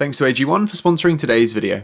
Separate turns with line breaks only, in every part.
Thanks to AG1 for sponsoring today's video.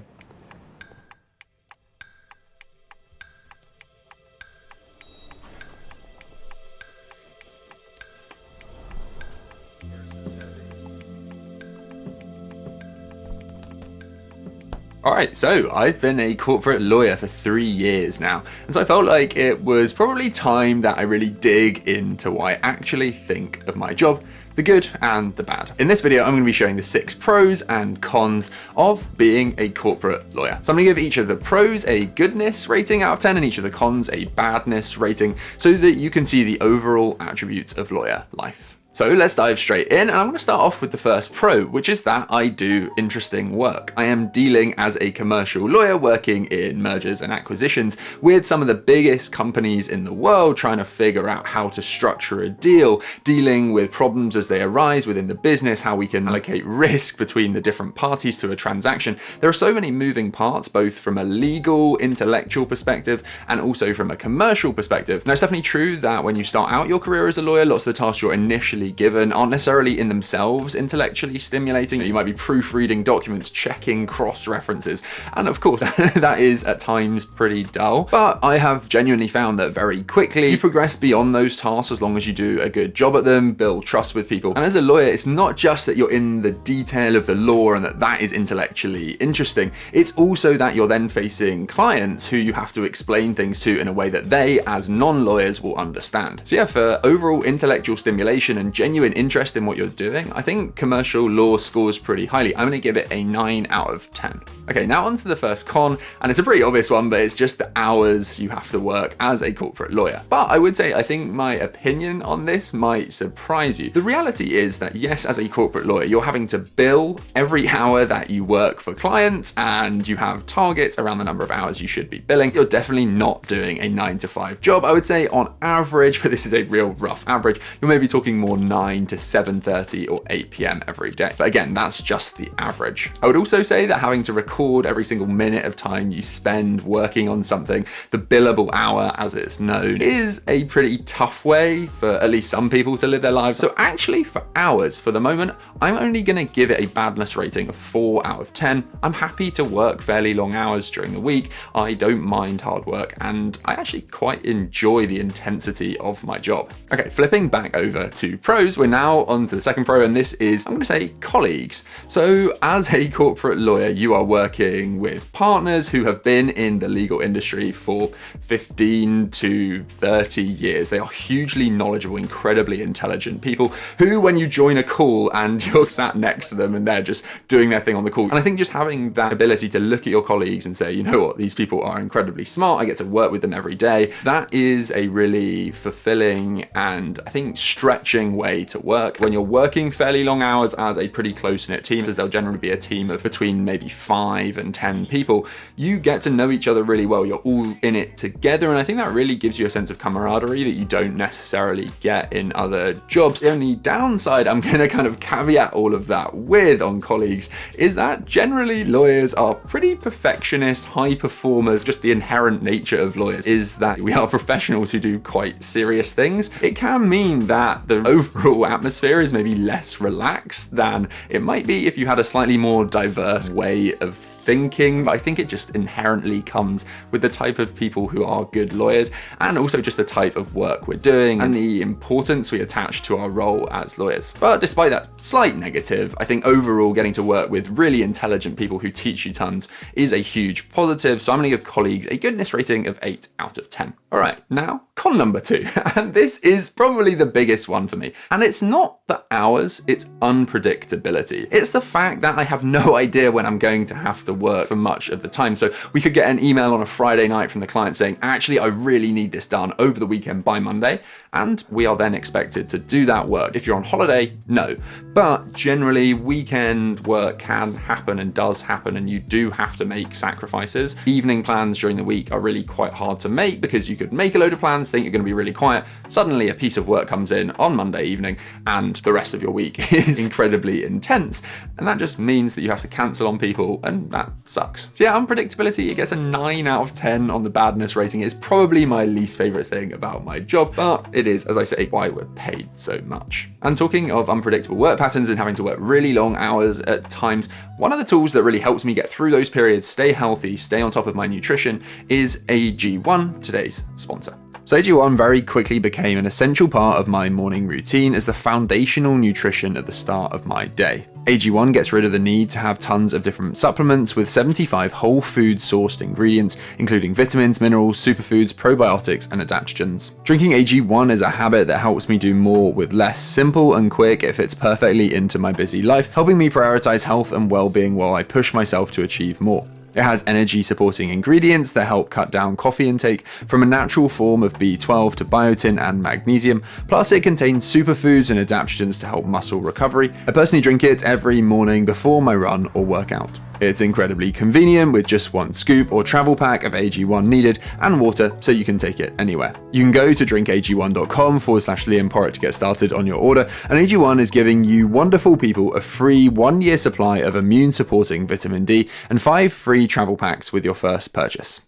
Alright, so I've been a corporate lawyer for 3 years now, and so I felt like it was probably time that I really dig into what I actually think of my job, the good and the bad. In this video, I'm going to be showing the 6 pros and cons of being a corporate lawyer. So I'm going to give each of the pros a goodness rating out of 10 and each of the cons a badness rating so that you can see the overall attributes of lawyer life. So let's dive straight in, and I'm going to start off with the first pro, which is that I do interesting work. I am dealing as a commercial lawyer working in mergers and acquisitions with some of the biggest companies in the world, trying to figure out how to structure a deal, dealing with problems as they arise within the business, how we can allocate risk between the different parties to a transaction. There are so many moving parts, both from a legal, intellectual perspective and also from a commercial perspective. Now, it's definitely true that when you start out your career as a lawyer, lots of the tasks you're initially given aren't necessarily in themselves intellectually stimulating. You might be proofreading documents, checking cross-references, and of course that is at times pretty dull, but I have genuinely found that very quickly you progress beyond those tasks as long as you do a good job at them, build trust with people. And as a lawyer, it's not just that you're in the detail of the law and that is intellectually interesting, it's also that you're then facing clients who you have to explain things to in a way that they, as non-lawyers, will understand. So yeah, for overall intellectual stimulation and genuine interest in what you're doing, I think commercial law scores pretty highly. I'm going to give it a 9 out of 10. Okay, now on to the first con, and it's a pretty obvious one, but it's just the hours you have to work as a corporate lawyer. But I would say I think my opinion on this might surprise you. The reality is that yes, as a corporate lawyer, you're having to bill every hour that you work for clients, and you have targets around the number of hours you should be billing. You're definitely not doing a 9 to 5 job. I would say on average, but this is a real rough average, you're maybe talking more 9 to 7:30 or 8 p.m. every day. But again, that's just the average. I would also say that having to record every single minute of time you spend working on something, the billable hour as it's known, is a pretty tough way for at least some people to live their lives. So actually for hours, for the moment, I'm only going to give it a badness rating of 4 out of 10. I'm happy to work fairly long hours during the week. I don't mind hard work, and I actually quite enjoy the intensity of my job. Okay, flipping back over to pros, we're now on to the second pro, and this is, I'm going to say, colleagues. So as a corporate lawyer, you are working with partners who have been in the legal industry for 15 to 30 years. They are hugely knowledgeable, incredibly intelligent people who, when you join a call and you're sat next to them and they're just doing their thing on the call, and I think just having that ability to look at your colleagues and say, you know what, these people are incredibly smart, I get to work with them every day, that is a really fulfilling and I think stretching way to work. When you're working fairly long hours as a pretty close-knit team, as there'll generally be a team of between maybe 5 and 10 people, you get to know each other really well. You're all in it together, and I think that really gives you a sense of camaraderie that you don't necessarily get in other jobs. The only downside I'm going to kind of caveat all of that with on colleagues is that generally lawyers are pretty perfectionist, high performers. Just the inherent nature of lawyers is that we are professionals who do quite serious things. It can mean that the overall atmosphere is maybe less relaxed than it might be if you had a slightly more diverse way of thinking, but I think it just inherently comes with the type of people who are good lawyers, and also just the type of work we're doing and the importance we attach to our role as lawyers. But despite that slight negative, I think overall getting to work with really intelligent people who teach you tons is a huge positive, so I'm going to give colleagues a goodness rating of 8 out of 10. All right, now con number 2, and this is probably the biggest one for me, and it's not the hours, it's unpredictability. It's the fact that I have no idea when I'm going to have to work for much of the time. So we could get an email on a Friday night from the client saying, actually, I really need this done over the weekend by Monday, and we are then expected to do that work. If you're on holiday, no. But generally, weekend work can happen and does happen, and you do have to make sacrifices. Evening plans during the week are really quite hard to make because you could make a load of plans, think you're going to be really quiet, suddenly a piece of work comes in on Monday evening, and the rest of your week is incredibly intense. And that just means that you have to cancel on people, and that that sucks. So yeah, unpredictability, it gets a 9 out of 10 on the badness rating. It's probably my least favorite thing about my job, but it is, as I say, why we're paid so much. And talking of unpredictable work patterns and having to work really long hours at times, one of the tools that really helps me get through those periods, stay healthy, stay on top of my nutrition, is AG1, today's sponsor. So AG1 very quickly became an essential part of my morning routine as the foundational nutrition at the start of my day. AG1 gets rid of the need to have tons of different supplements with 75 whole food sourced ingredients, including vitamins, minerals, superfoods, probiotics, and adaptogens. Drinking AG1 is a habit that helps me do more with less. Simple and quick, it fits perfectly into my busy life, helping me prioritize health and well-being while I push myself to achieve more. It has energy-supporting ingredients that help cut down coffee intake from a natural form of B12 to biotin and magnesium, plus it contains superfoods and adaptogens to help muscle recovery. I personally drink it every morning before my run or workout. It's incredibly convenient with just one scoop or travel pack of AG1 needed and water so you can take it anywhere. You can go to drinkag1.com/Liam to get started on your order, and AG1 is giving you wonderful people a free 1-year supply of immune supporting vitamin D and 5 free travel packs with your first purchase.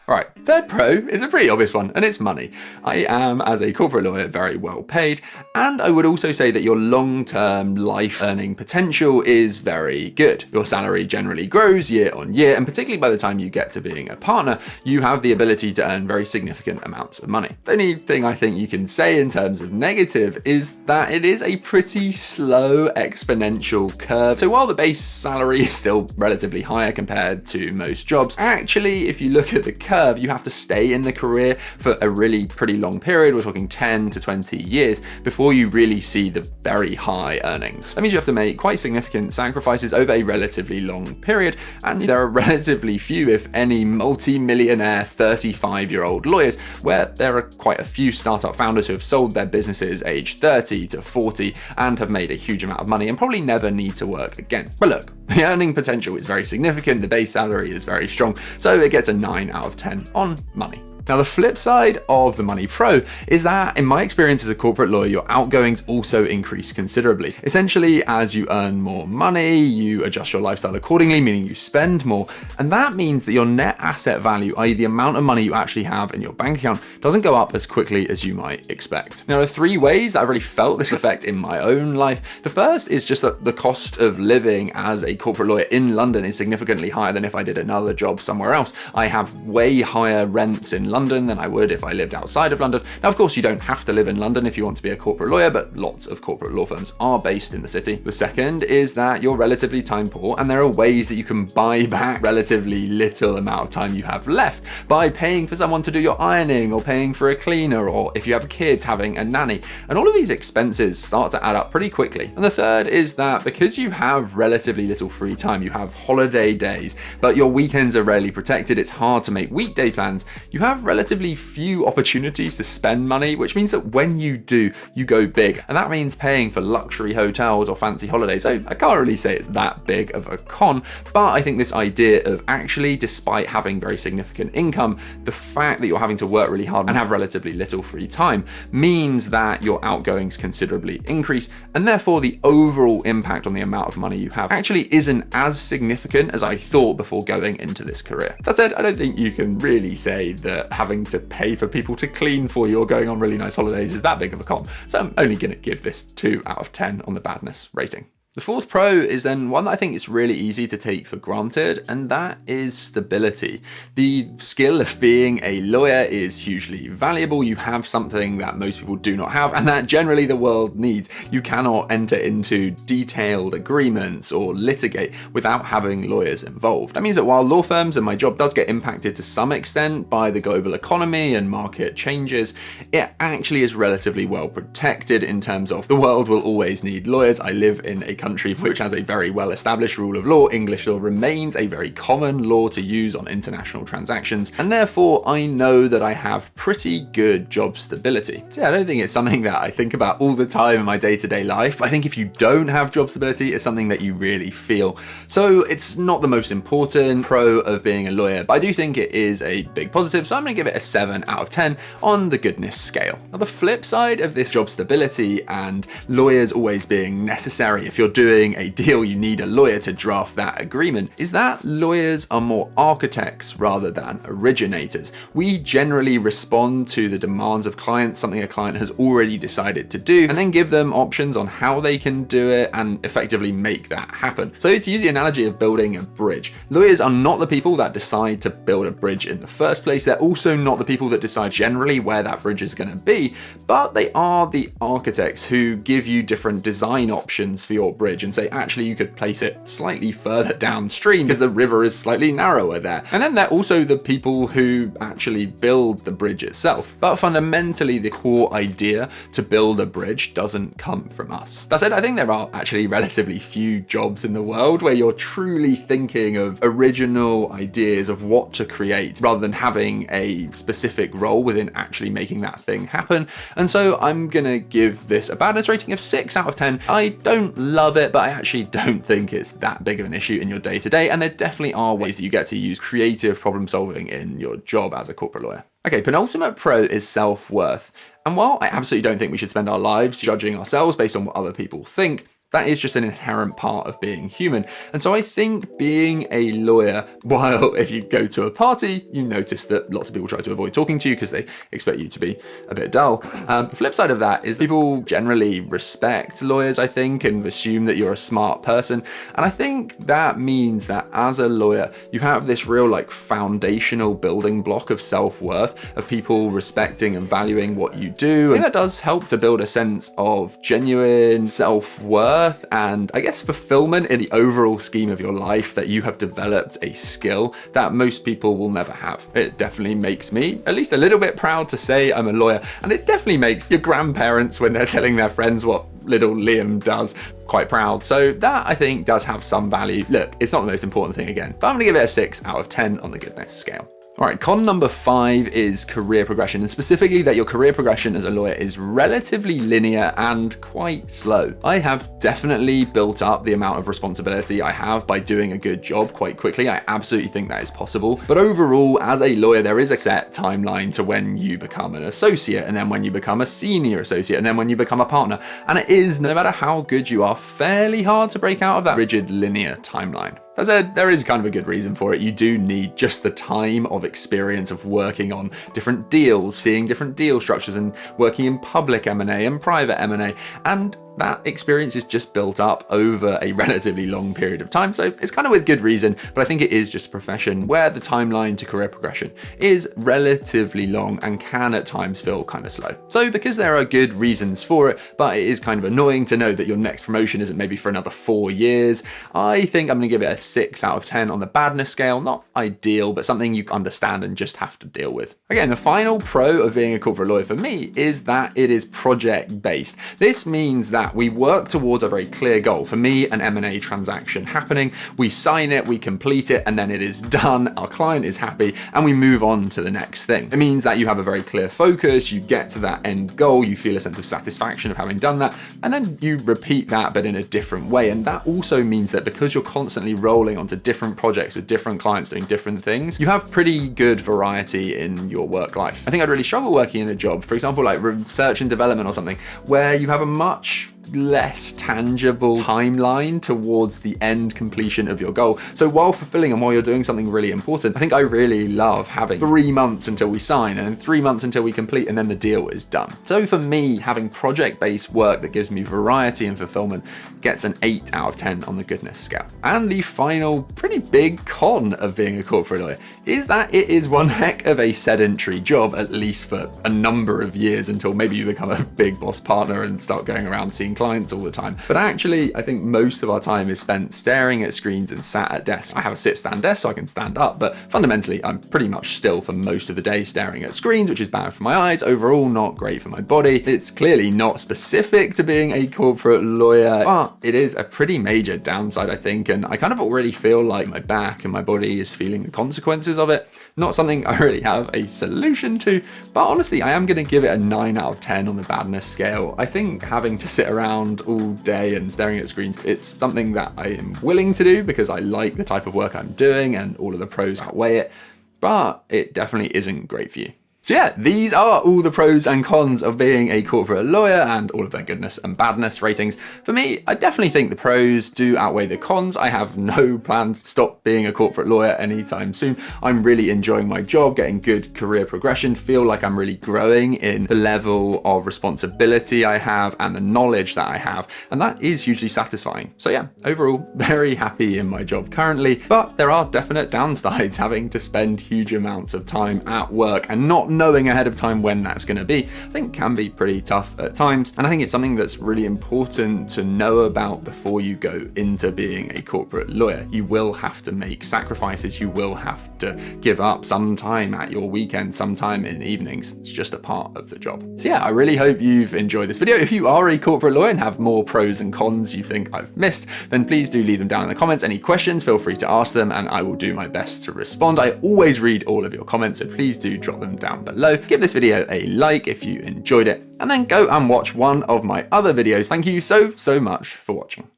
Right, third pro is a pretty obvious one, and it's money. I am, as a corporate lawyer, very well paid, and I would also say that your long-term life earning potential is very good. Your salary generally grows year on year, and particularly by the time you get to being a partner, you have the ability to earn very significant amounts of money. The only thing I think you can say in terms of negative is that it is a pretty slow exponential curve. So while the base salary is still relatively higher compared to most jobs, actually, if you look at the curve, you have to stay in the career for a really pretty long period. We're talking 10 to 20 years before you really see the very high earnings. That means you have to make quite significant sacrifices over a relatively long period, and there are relatively few, if any, multi-millionaire 35-year-old lawyers, where there are quite a few startup founders who have sold their businesses aged 30 to 40 and have made a huge amount of money and probably never need to work again. But look, the earning potential is very significant, the base salary is very strong, so it gets a 9 out of 10 on money. Now, the flip side of the money pro is that, in my experience as a corporate lawyer, your outgoings also increase considerably. Essentially, as you earn more money, you adjust your lifestyle accordingly, meaning you spend more. And that means that your net asset value, i.e. the amount of money you actually have in your bank account, doesn't go up as quickly as you might expect. Now, there are 3 ways that I've really felt this effect in my own life. The first is just that the cost of living as a corporate lawyer in London is significantly higher than if I did another job somewhere else. I have way higher rents in London than I would if I lived outside of London. Now, of course, you don't have to live in London if you want to be a corporate lawyer, but lots of corporate law firms are based in the city. The second is that you're relatively time poor, and there are ways that you can buy back relatively little amount of time you have left by paying for someone to do your ironing, or paying for a cleaner, or if you have kids, having a nanny. And all of these expenses start to add up pretty quickly. And the third is that because you have relatively little free time, you have holiday days, but your weekends are rarely protected, it's hard to make weekday plans, you have relatively few opportunities to spend money, which means that when you do, you go big. And that means paying for luxury hotels or fancy holidays. So I can't really say it's that big of a con, but I think this idea of actually, despite having very significant income, the fact that you're having to work really hard and have relatively little free time means that your outgoings considerably increase, and therefore the overall impact on the amount of money you have actually isn't as significant as I thought before going into this career. That said, I don't think you can really say that having to pay for people to clean for you or going on really nice holidays is that big of a con. So I'm only going to give this 2 out of 10 on the badness rating. The fourth pro is then one that I think is really easy to take for granted, and that is stability. The skill of being a lawyer is hugely valuable. You have something that most people do not have, and that generally the world needs. You cannot enter into detailed agreements or litigate without having lawyers involved. That means that while law firms and my job does get impacted to some extent by the global economy and market changes, it actually is relatively well protected in terms of the world will always need lawyers. I live in a country which has a very well-established rule of law. English law remains a very common law to use on international transactions, and therefore I know that I have pretty good job stability. So yeah, I don't think it's something that I think about all the time in my day-to-day life, but I think if you don't have job stability, it's something that you really feel. So it's not the most important pro of being a lawyer, but I do think it is a big positive, so I'm going to give it a 7 out of 10 on the goodness scale. Now, the flip side of this job stability and lawyers always being necessary if you're you're doing a deal, you need a lawyer to draft that agreement, is that lawyers are more architects rather than originators. We generally respond to the demands of clients, something a client has already decided to do, and then give them options on how they can do it and effectively make that happen. So to use the analogy of building a bridge, lawyers are not the people that decide to build a bridge in the first place. They're also not the people that decide generally where that bridge is going to be, but they are the architects who give you different design options for your bridge and say, actually, you could place it slightly further downstream because the river is slightly narrower there. And then they're also the people who actually build the bridge itself. But fundamentally, the core idea to build a bridge doesn't come from us. That said, I think there are actually relatively few jobs in the world where you're truly thinking of original ideas of what to create rather than having a specific role within actually making that thing happen. And so I'm gonna give this a badness rating of 6 out of 10. I don't love it, but I actually don't think it's that big of an issue in your day-to-day, and there definitely are ways that you get to use creative problem solving in your job as a corporate lawyer. Okay, penultimate pro is self-worth. And while I absolutely don't think we should spend our lives judging ourselves based on what other people think, that is just an inherent part of being human. And so I think being a lawyer, while if you go to a party, you notice that lots of people try to avoid talking to you because they expect you to be a bit dull. The flip side of that is people generally respect lawyers, I think, and assume that you're a smart person. And I think that means that as a lawyer, you have this real foundational building block of self-worth, of people respecting and valuing what you do. And that does help to build a sense of genuine self-worth and I guess fulfillment in the overall scheme of your life, that you have developed a skill that most people will never have. It definitely makes me at least a little bit proud to say I'm a lawyer, and it definitely makes your grandparents, when they're telling their friends what little Liam does, quite proud. So that, I think, does have some value. Look, it's not the most important thing again, but I'm gonna give it a 6 out of 10 on the goodness scale. All right, con number 5 is career progression, and specifically that your career progression as a lawyer is relatively linear and quite slow. I have definitely built up the amount of responsibility I have by doing a good job quite quickly. I absolutely think that is possible. But overall, as a lawyer, there is a set timeline to when you become an associate, and then when you become a senior associate, and then when you become a partner. And it is, no matter how good you are, fairly hard to break out of that rigid linear timeline. That said, there is kind of a good reason for it. You do need just the time of experience of working on different deals, seeing different deal structures, and working in public M&A and private M&A. And that experience is just built up over a relatively long period of time. So it's kind of with good reason, but I think it is just a profession where the timeline to career progression is relatively long and can at times feel kind of slow. So because there are good reasons for it, but it is kind of annoying to know that your next promotion isn't maybe for another 4 years, I think I'm gonna give it a 6 out of 10 on the badness scale. Not ideal, but something you understand and just have to deal with. Again, the final pro of being a corporate lawyer for me is that it is project based. This means that we work towards a very clear goal. For me, an M&A transaction happening, we sign it, we complete it, and then it is done. Our client is happy, and we move on to the next thing. It means that you have a very clear focus, you get to that end goal, you feel a sense of satisfaction of having done that, and then you repeat that, but in a different way. And that also means that because you're constantly rolling onto different projects with different clients doing different things, you have pretty good variety in your work life. I think I'd really struggle working in a job, for example, like research and development or something, where you have a much less tangible timeline towards the end completion of your goal. So while fulfilling and while you're doing something really important, I think I really love having 3 months until we sign and then 3 months until we complete, and then the deal is done. So for me, having project-based work that gives me variety and fulfillment gets an 8 out of 10 on the goodness scale. And the final pretty big con of being a corporate lawyer is that it is one heck of a sedentary job, at least for a number of years, until maybe you become a big boss partner and start going around seeing clients all the time. But actually, I think most of our time is spent staring at screens and sat at desks. I have a sit-stand desk so I can stand up, but fundamentally, I'm pretty much still for most of the day staring at screens, which is bad for my eyes, overall not great for my body. It's clearly not specific to being a corporate lawyer, but it is a pretty major downside, I think, and I kind of already feel like my back and my body is feeling the consequences of it. Not something I really have a solution to, but honestly, I am going to give it a 9 out of 10 on the badness scale. I think having to sit around all day and staring at screens, it's something that I am willing to do because I like the type of work I'm doing and all of the pros outweigh it, but it definitely isn't great for you. So yeah, these are all the pros and cons of being a corporate lawyer and all of their goodness and badness ratings. For me, I definitely think the pros do outweigh the cons. I have no plans to stop being a corporate lawyer anytime soon. I'm really enjoying my job, getting good career progression, feel like I'm really growing in the level of responsibility I have and the knowledge that I have, and that is hugely satisfying. So yeah, overall, very happy in my job currently, but there are definite downsides having to spend huge amounts of time at work and not knowing ahead of time when that's going to be, I think can be pretty tough at times. And I think it's something that's really important to know about before you go into being a corporate lawyer. You will have to make sacrifices. You will have to give up some time at your weekend, some time in evenings. It's just a part of the job. So yeah, I really hope you've enjoyed this video. If you are a corporate lawyer and have more pros and cons you think I've missed, then please do leave them down in the comments. Any questions, feel free to ask them and I will do my best to respond. I always read all of your comments, so please do drop them down below. Give this video a like if you enjoyed it, and then go and watch one of my other videos. Thank you so much for watching.